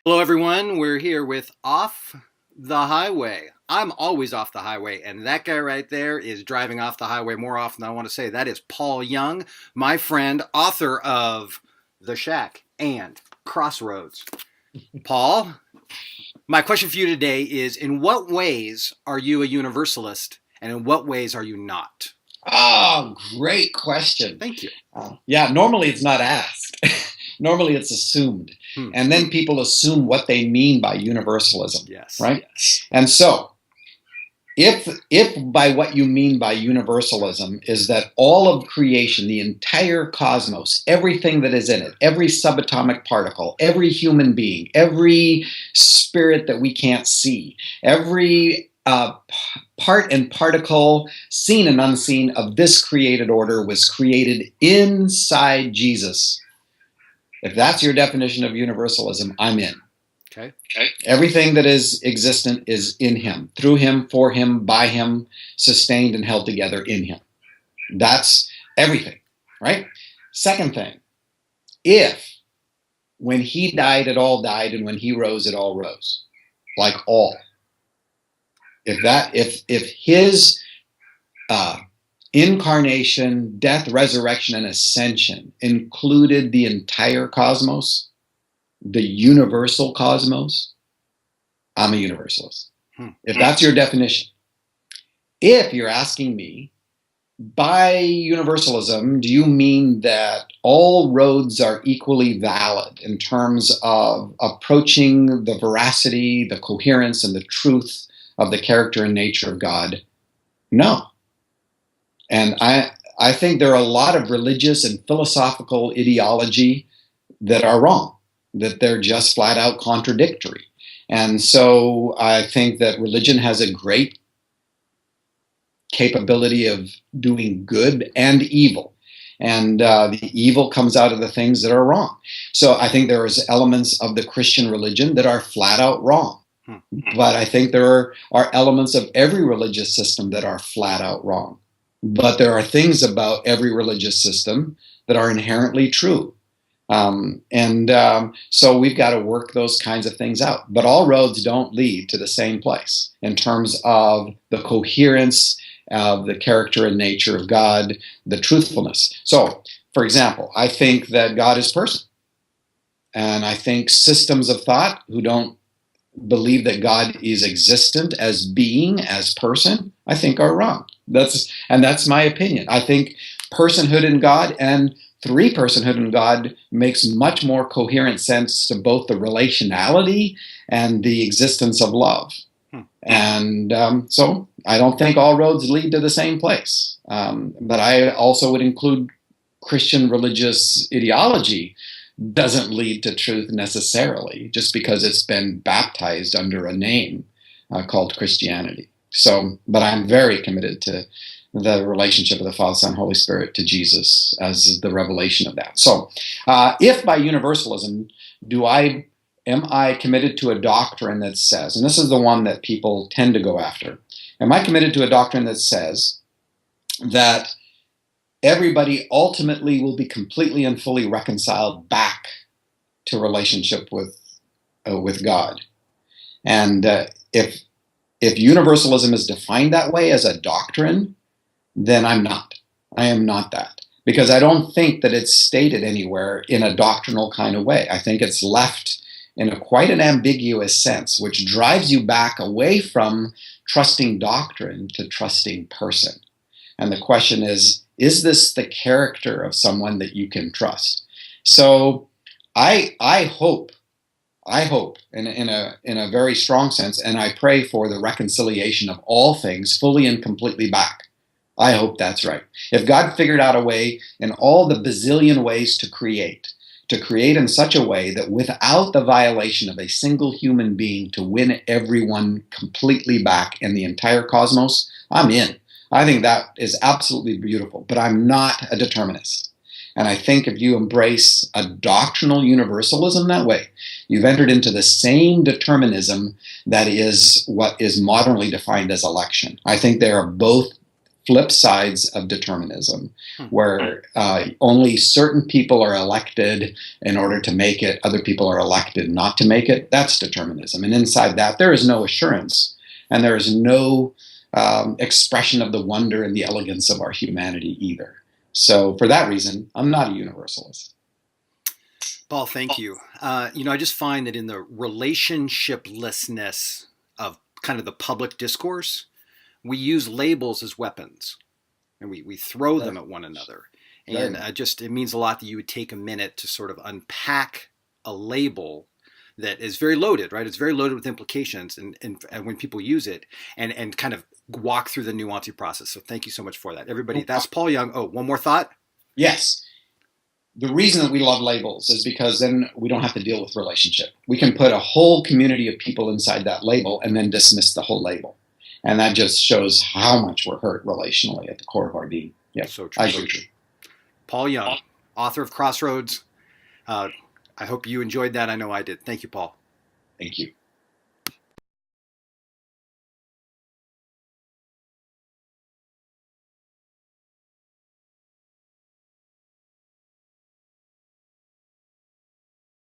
Hello, everyone. We're here with Off the Highway. I'm always off the highway, and that guy right there is driving off the highway more often than I want to say. That is Paul Young, my friend, author of The Shack and Crossroads. Paul, my question for you today is, in what ways are you a universalist, and in what ways are you not? Oh, great question. Thank you. Yeah, normally it's not asked. Normally it's assumed. And then people assume what they mean by universalism. Yes. Right? Yes. And so, if by what you mean by universalism is that all of creation, the entire cosmos, everything that is in it, every subatomic particle, every human being, every spirit that we can't see, every part and particle, seen and unseen, of this created order was created inside Jesus. If that's your definition of universalism, I'm in. Okay. Everything that is existent is in him, through him, for him, by him, sustained and held together in him. That's everything, right? Second thing, if when he died, it all died, and when he rose, it all rose, like all. If his incarnation, death, resurrection, and ascension included the entire cosmos, the universal cosmos, I'm a universalist. If that's your definition. If you're asking me, by universalism, do you mean that all roads are equally valid in terms of approaching the veracity, the coherence, and the truth of the character and nature of God? No. And I think there are a lot of religious and philosophical ideology that are wrong, that they're just flat out contradictory. And so I think that religion has a great capability of doing good and evil. And the evil comes out of the things that are wrong. So I think there's elements of the Christian religion that are flat out wrong. But I think there are elements of every religious system that are flat out wrong. But there are things about every religious system that are inherently true. So we've got to work those kinds of things out. But all roads don't lead to the same place in terms of the coherence of the character and nature of God, the truthfulness. So, for example, I think that God is person. And I think systems of thought who don't believe that God is existent as being, as person, I think are wrong. That's my opinion. I think personhood in God and three-personhood in God makes much more coherent sense to both the relationality and the existence of love. And so I don't think all roads lead to the same place. But I also would include Christian religious ideology doesn't lead to truth necessarily, just because it's been baptized under a name called Christianity. So, but I'm very committed to the relationship of the Father, Son, Holy Spirit to Jesus as the revelation of that. So, if by universalism am I committed to a doctrine that says, and this is the one that people tend to go after, am I committed to a doctrine that says that everybody ultimately will be completely and fully reconciled back to relationship with God? And if universalism is defined that way as a doctrine, then I'm not. I am not that. Because I don't think that it's stated anywhere in a doctrinal kind of way. I think it's left in quite an ambiguous sense, which drives you back away from trusting doctrine to trusting person. And the question is this the character of someone that you can trust? So I hope in a very strong sense, and I pray for the reconciliation of all things fully and completely back. I hope that's right. If God figured out a way in all the bazillion ways to create in such a way that without the violation of a single human being to win everyone completely back in the entire cosmos, I'm in. I think that is absolutely beautiful, but I'm not a determinist. And I think if you embrace a doctrinal universalism that way, you've entered into the same determinism that is what is modernly defined as election. I think they are both flip sides of determinism, Hmm. where only certain people are elected in order to make it, other people are elected not to make it. That's determinism. And inside that, there is no assurance, and there is no expression of the wonder and the elegance of our humanity either. So for that reason, I'm not a universalist. Paul, thank you. I just find that in the relationshiplessness of kind of the public discourse, we use labels as weapons, and we throw them at one another. And it means a lot that you would take a minute to sort of unpack a label that is very loaded, right? It's very loaded with implications, and when people use it, and kind of walk through the nuancing process. So thank you so much for that, everybody. That's Paul Young. Oh, one more thought. Yes. The reason that we love labels is because then we don't have to deal with relationship. We can put a whole community of people inside that label and then dismiss the whole label. And that just shows how much we're hurt relationally at the core of our being. Yeah, so true. I agree. Paul Young, author of Crossroads. I hope you enjoyed that. I know I did. Thank you, Paul. Thank you.